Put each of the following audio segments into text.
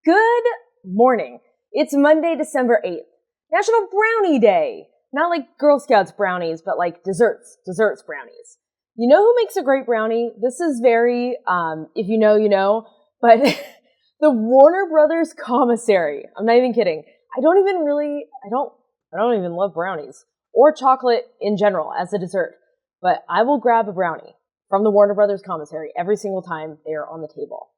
Good morning. It's Monday, December 8th. National Brownie Day. Not like Girl Scouts brownies, but like desserts brownies. You know who makes a great brownie? This is very, if you know, you know, but the Warner Brothers commissary. I'm not even kidding. I don't even love brownies or chocolate in general as a dessert, but I will grab a brownie from the Warner Brothers commissary every single time they are on the table.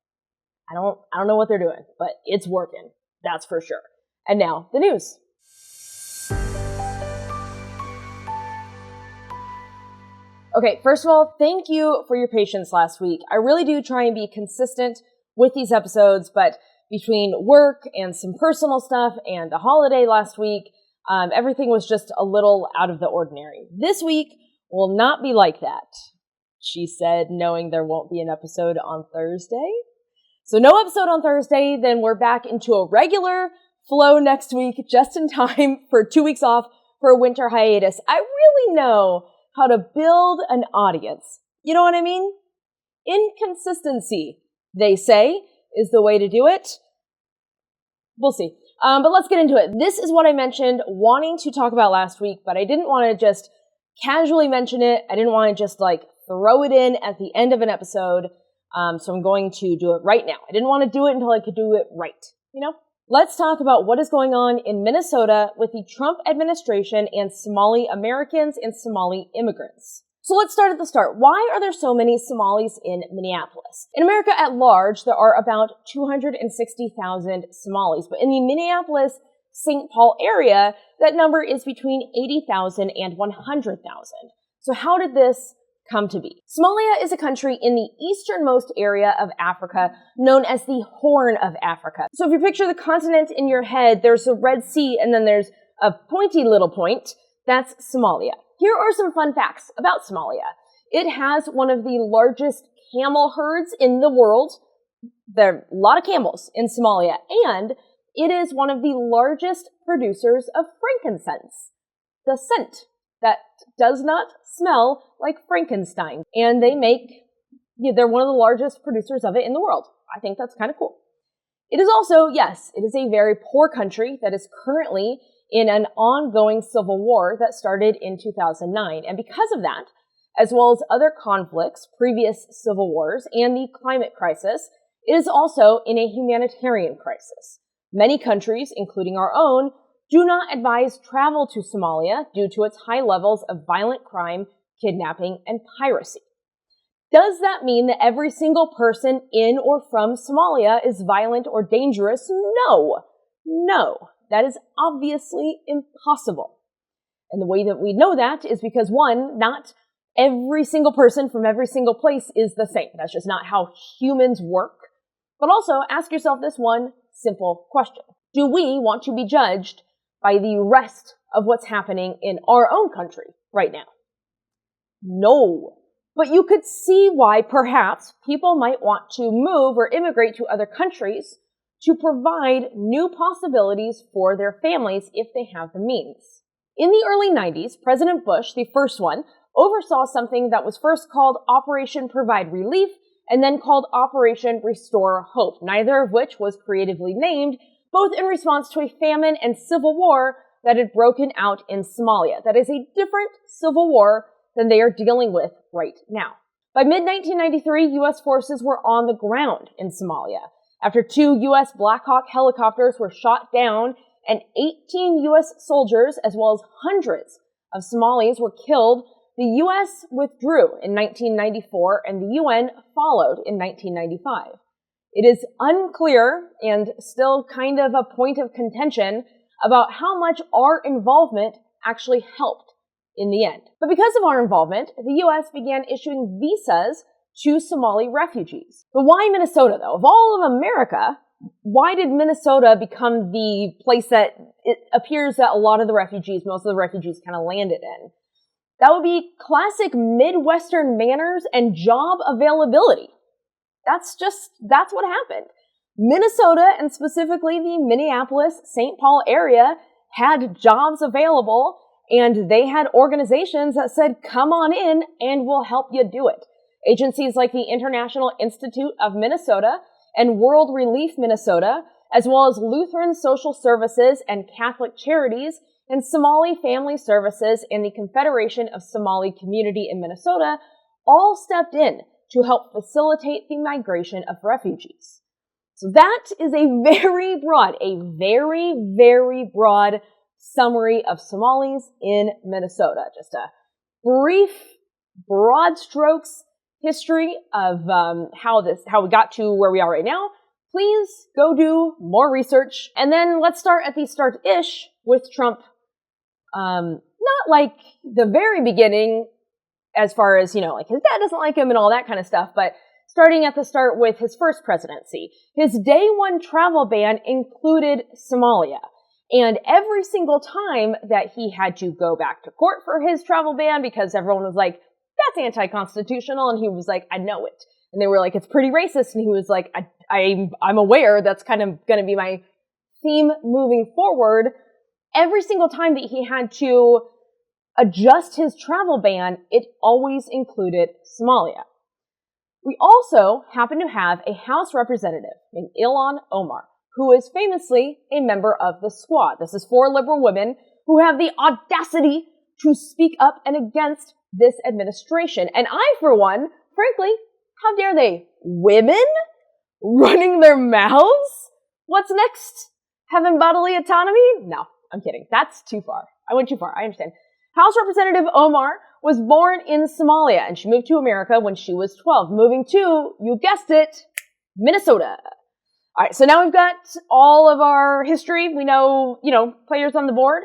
I don't know what they're doing, but it's working. That's for sure. And now, the news. Okay, first of all, thank you for your patience last week. I really do try and be consistent with these episodes, but between work and some personal stuff and the holiday last week, everything was just a little out of the ordinary. This week will not be like that, she said, knowing there won't be an episode on Thursday. So no episode on Thursday, then we're back into a regular flow next week, just in time for 2 weeks off for a winter hiatus. I really know how to build an audience. You know what I mean? Inconsistency, they say, is the way to do it. We'll see. But let's get into it. This is what I mentioned wanting to talk about last week, but I didn't want to just casually mention it. I didn't want to just throw it in at the end of an episode. So I'm going to do it right now. I didn't want to do it until I could do it right, you know? Let's talk about what is going on in Minnesota with the Trump administration and Somali Americans and Somali immigrants. So let's start at the start. Why are there so many Somalis in Minneapolis? In America at large, there are about 260,000 Somalis, but in the Minneapolis-St. Paul area, that number is between 80,000 and 100,000. So how did this come to be? Somalia is a country in the easternmost area of Africa known as the Horn of Africa. So if you picture the continent in your head, there's the Red Sea and then there's a pointy little point. That's Somalia. Here are some fun facts about Somalia. It has one of the largest camel herds in the world. There are a lot of camels in Somalia, and it is one of the largest producers of frankincense, the scent that does not smell like Frankenstein. And they're one of the largest producers of it in the world. I think that's kind of cool. It is also, yes, it is a very poor country that is currently in an ongoing civil war that started in 2009. And because of that, as well as other conflicts, previous civil wars, and the climate crisis, it is also in a humanitarian crisis. Many countries, including our own, do not advise travel to Somalia due to its high levels of violent crime, kidnapping, and piracy. Does that mean that every single person in or from Somalia is violent or dangerous? No, that is obviously impossible. And the way that we know that is because, one, not every single person from every single place is the same. That's just not how humans work. But also, ask yourself this one simple question. Do we want to be judged by the rest of what's happening in our own country right now? No. But you could see why perhaps people might want to move or immigrate to other countries to provide new possibilities for their families if they have the means. In the early 90s, President Bush, the first one, oversaw something that was first called Operation Provide Relief and then called Operation Restore Hope, neither of which was creatively named, both in response to a famine and civil war that had broken out in Somalia. That is a different civil war than they are dealing with right now. By mid-1993, U.S. forces were on the ground in Somalia. After 2 U.S. Black Hawk helicopters were shot down and 18 U.S. soldiers, as well as hundreds of Somalis, were killed, the U.S. withdrew in 1994 and the UN followed in 1995. It is unclear and still kind of a point of contention about how much our involvement actually helped in the end. But because of our involvement, the U.S. began issuing visas to Somali refugees. But why Minnesota, though? Of all of America, why did Minnesota become the place that it appears that a lot of the refugees, most of the refugees kind of landed in? That would be classic Midwestern manners and job availability. That's what happened. Minnesota, and specifically the Minneapolis-St. Paul area, had jobs available, and they had organizations that said, come on in and we'll help you do it. Agencies like the International Institute of Minnesota and World Relief Minnesota, as well as Lutheran Social Services and Catholic Charities and Somali Family Services and the Confederation of Somali Community in Minnesota all stepped in to help facilitate the migration of refugees. So that is a very, very broad summary of Somalis in Minnesota. Just a brief, broad strokes history of how we got to where we are right now. Please go do more research. And then let's start at the start-ish with Trump. Not like the very beginning as far as, like his dad doesn't like him and all that kind of stuff, but starting at the start with his first presidency. His day one travel ban included Somalia. And every single time that he had to go back to court for his travel ban because everyone was like, that's anti-constitutional. And he was like, I know it. And they were like, it's pretty racist. And he was like, I'm aware that's kind of going to be my theme moving forward. Every single time that he had to adjust his travel ban, it always included Somalia. We also happen to have a House representative named Ilhan Omar, who is famously a member of the Squad. This is 4 liberal women who have the audacity to speak up and against this administration. And I, for one, frankly, how dare they? Women running their mouths? What's next? Having bodily autonomy? No, I'm kidding. That's too far. I went too far. I understand. House Representative Omar was born in Somalia, and she moved to America when she was 12, moving to, you guessed it, Minnesota. All right, so now we've got all of our history. We know, players on the board.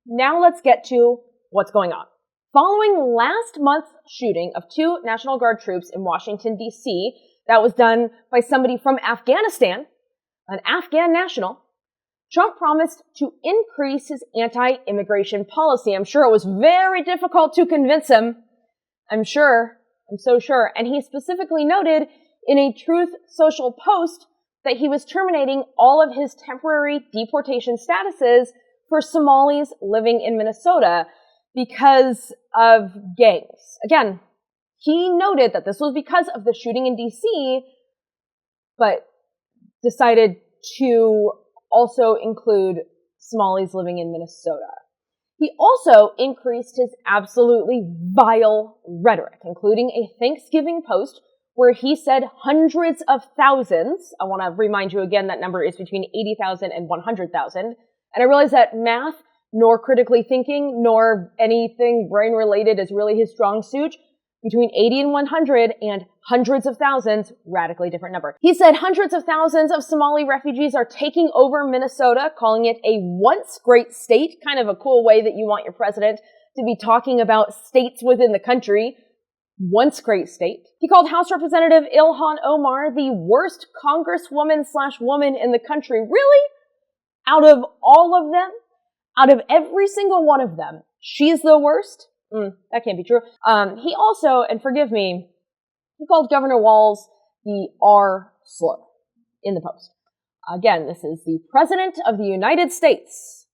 Now let's get to what's going on. Following last month's shooting of 2 National Guard troops in Washington, D.C., that was done by somebody from Afghanistan, an Afghan national, Trump promised to increase his anti-immigration policy. I'm sure it was very difficult to convince him. I'm so sure. And he specifically noted in a Truth Social post that he was terminating all of his temporary deportation statuses for Somalis living in Minnesota because of gangs. Again, he noted that this was because of the shooting in D.C., but decided to also include Somalis living in Minnesota. He also increased his absolutely vile rhetoric, including a Thanksgiving post where he said hundreds of thousands. I want to remind you again that number is between 80,000 and 100,000. And I realize that math, nor critically thinking, nor anything brain-related is really his strong suit. Between 80 and 100 and hundreds of thousands, radically different number. He said hundreds of thousands of Somali refugees are taking over Minnesota, calling it a once great state, kind of a cool way that you want your president to be talking about states within the country. Once great state. He called House Representative Ilhan Omar the worst congresswoman/woman in the country. Really? Out of all of them? Out of every single one of them, she's the worst? That can't be true. He also, and forgive me, he called Governor Walz the R slur in the post. Again, this is the President of the United States.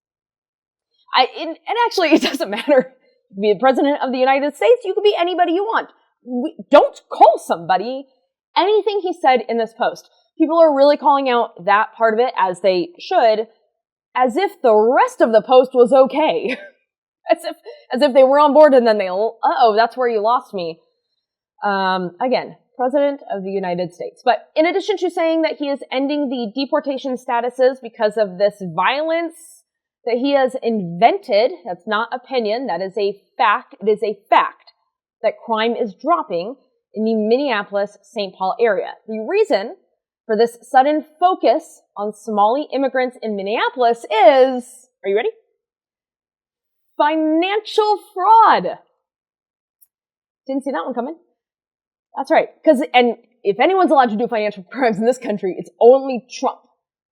And actually, it doesn't matter. You can be the President of the United States. You could be anybody you want. Don't call somebody anything he said in this post. People are really calling out that part of it, as they should, as if the rest of the post was okay. As if they were on board and then that's where you lost me. Again, President of the United States. But in addition to saying that he is ending the deportation statuses because of this violence that he has invented, that's not opinion, that is a fact, it is a fact that crime is dropping in the Minneapolis-St. Paul area. The reason for this sudden focus on Somali immigrants in Minneapolis is, are you ready? Financial fraud. Didn't see that one coming. That's right. And if anyone's allowed to do financial crimes in this country, it's only Trump.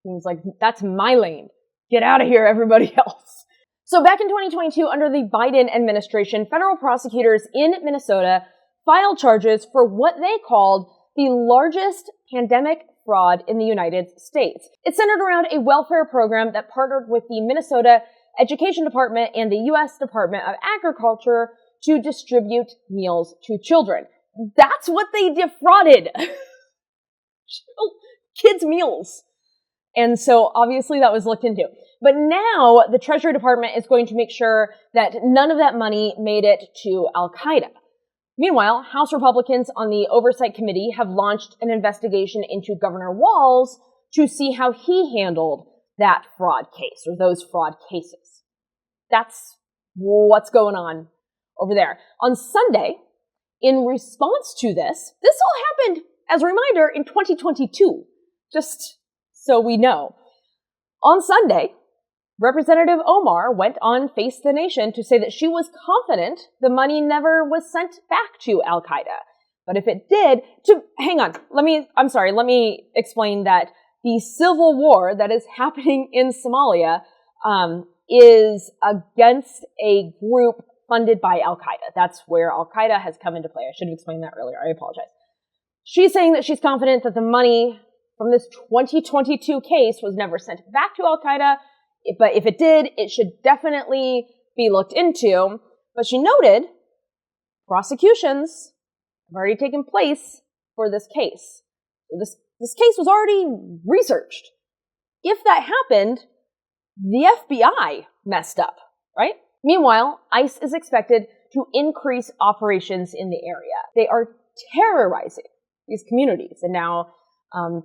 He was like, that's my lane. Get out of here, everybody else. So back in 2022, under the Biden administration, federal prosecutors in Minnesota filed charges for what they called the largest pandemic fraud in the United States. It centered around a welfare program that partnered with the Minnesota Education Department and the U.S. Department of Agriculture to distribute meals to children. That's what they defrauded. Kids' meals. And so obviously that was looked into. But now the Treasury Department is going to make sure that none of that money made it to Al-Qaeda. Meanwhile, House Republicans on the Oversight Committee have launched an investigation into Governor Walz to see how he handled that fraud case or those fraud cases. That's what's going on over there. On Sunday, in response to this all happened, as a reminder, in 2022, just so we know. On Sunday, Representative Omar went on Face the Nation to say that she was confident the money never was sent back to Al-Qaeda. But if it did, let me explain that the civil war that is happening in Somalia is against a group funded by Al-Qaeda. That's where Al-Qaeda has come into play. I should have explained that earlier. I apologize. She's saying that she's confident that the money from this 2022 case was never sent back to Al-Qaeda, but if it did, it should definitely be looked into. But she noted prosecutions have already taken place for this case. This case was already researched. If that happened, the FBI messed up, right? Meanwhile, ICE is expected to increase operations in the area. They are terrorizing these communities. And now,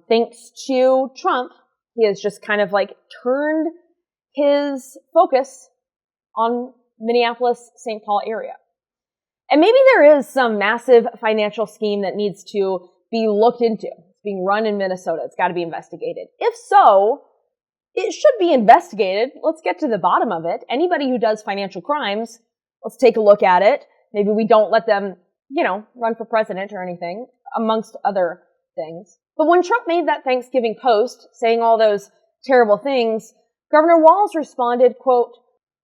thanks to Trump, he has just kind of like turned his focus on Minneapolis-St. Paul area. And maybe there is some massive financial scheme that needs to be looked into. It's being run in Minnesota. It's got to be investigated. If so, it should be investigated. Let's get to the bottom of it. Anybody who does financial crimes, let's take a look at it. Maybe we don't let them, run for president or anything, amongst other things. But when Trump made that Thanksgiving post saying all those terrible things, Governor Walz responded, quote,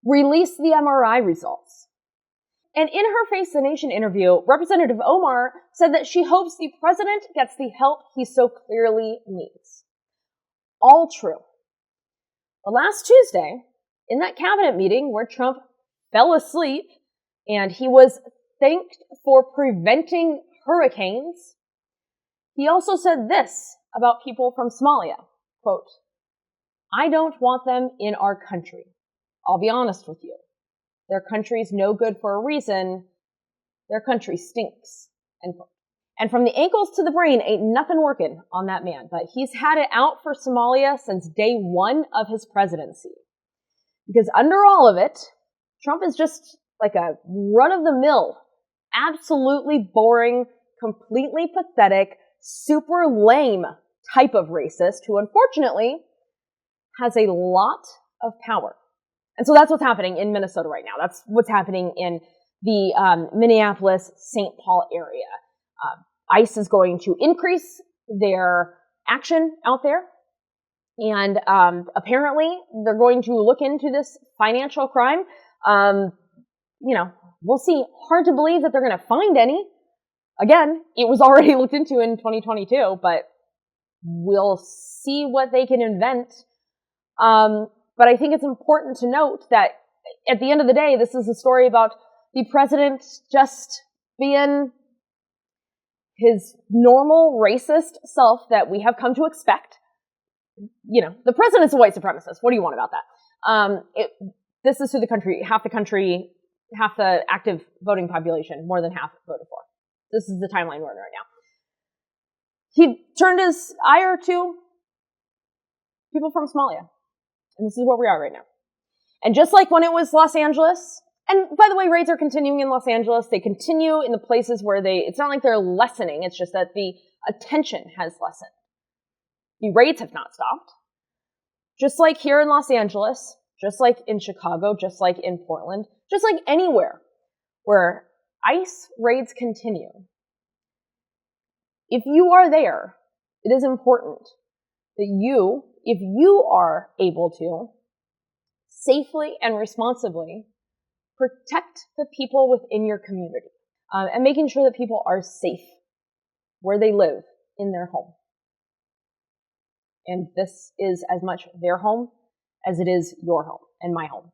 "Release the MRI results." And in her Face the Nation interview, Representative Omar said that she hopes the president gets the help he so clearly needs. All true. But last Tuesday, in that cabinet meeting where Trump fell asleep and he was thanked for preventing hurricanes, he also said this about people from Somalia, quote, "I don't want them in our country. I'll be honest with you. Their country's no good for a reason. Their country stinks." End quote. And from the ankles to the brain, ain't nothing working on that man. But he's had it out for Somalia since day one of his presidency. Because under all of it, Trump is just like a run-of-the-mill, absolutely boring, completely pathetic, super lame type of racist who unfortunately has a lot of power. And so that's what's happening in Minnesota right now. That's what's happening in the Minneapolis-St. Paul area. ICE is going to increase their action out there. And apparently they're going to look into this financial crime. We'll see. Hard to believe that they're going to find any. Again, it was already looked into in 2022, but we'll see what they can invent. But I think it's important to note that at the end of the day, this is a story about the president just being his normal racist self that we have come to expect. The president's a white supremacist. What do you want about that? This is who the country, half the active voting population, more than half voted for. This is the timeline we're in right now. He turned his ire to people from Somalia. And this is where we are right now. And just like when it was Los Angeles, and by the way, raids are continuing in Los Angeles. They continue in the places where it's not like they're lessening. It's just that the attention has lessened. The raids have not stopped. Just like here in Los Angeles, just like in Chicago, just like in Portland, just like anywhere where ICE raids continue. If you are there, it is important that if you are able to, safely and responsibly protect the people within your community, and making sure that people are safe where they live in their home. And this is as much their home as it is your home and my home.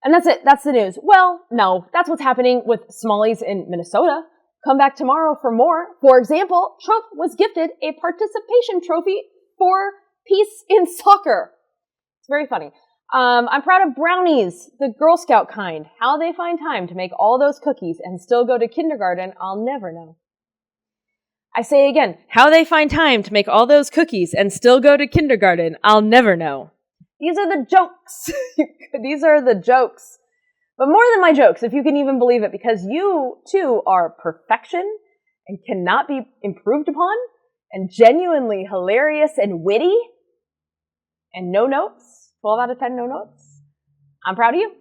And that's it. That's the news. Well, no, that's what's happening with Somalis in Minnesota. Come back tomorrow for more. For example, Trump was gifted a participation trophy for peace in soccer. It's very funny. I'm proud of brownies, the Girl Scout kind. How they find time to make all those cookies and still go to kindergarten, I'll never know. I say again, how they find time to make all those cookies and still go to kindergarten, I'll never know. These are the jokes. These are the jokes. But more than my jokes, if you can even believe it, because you, too, are perfection and cannot be improved upon and genuinely hilarious and witty and no notes. 12 out of 10 no notes. I'm proud of you.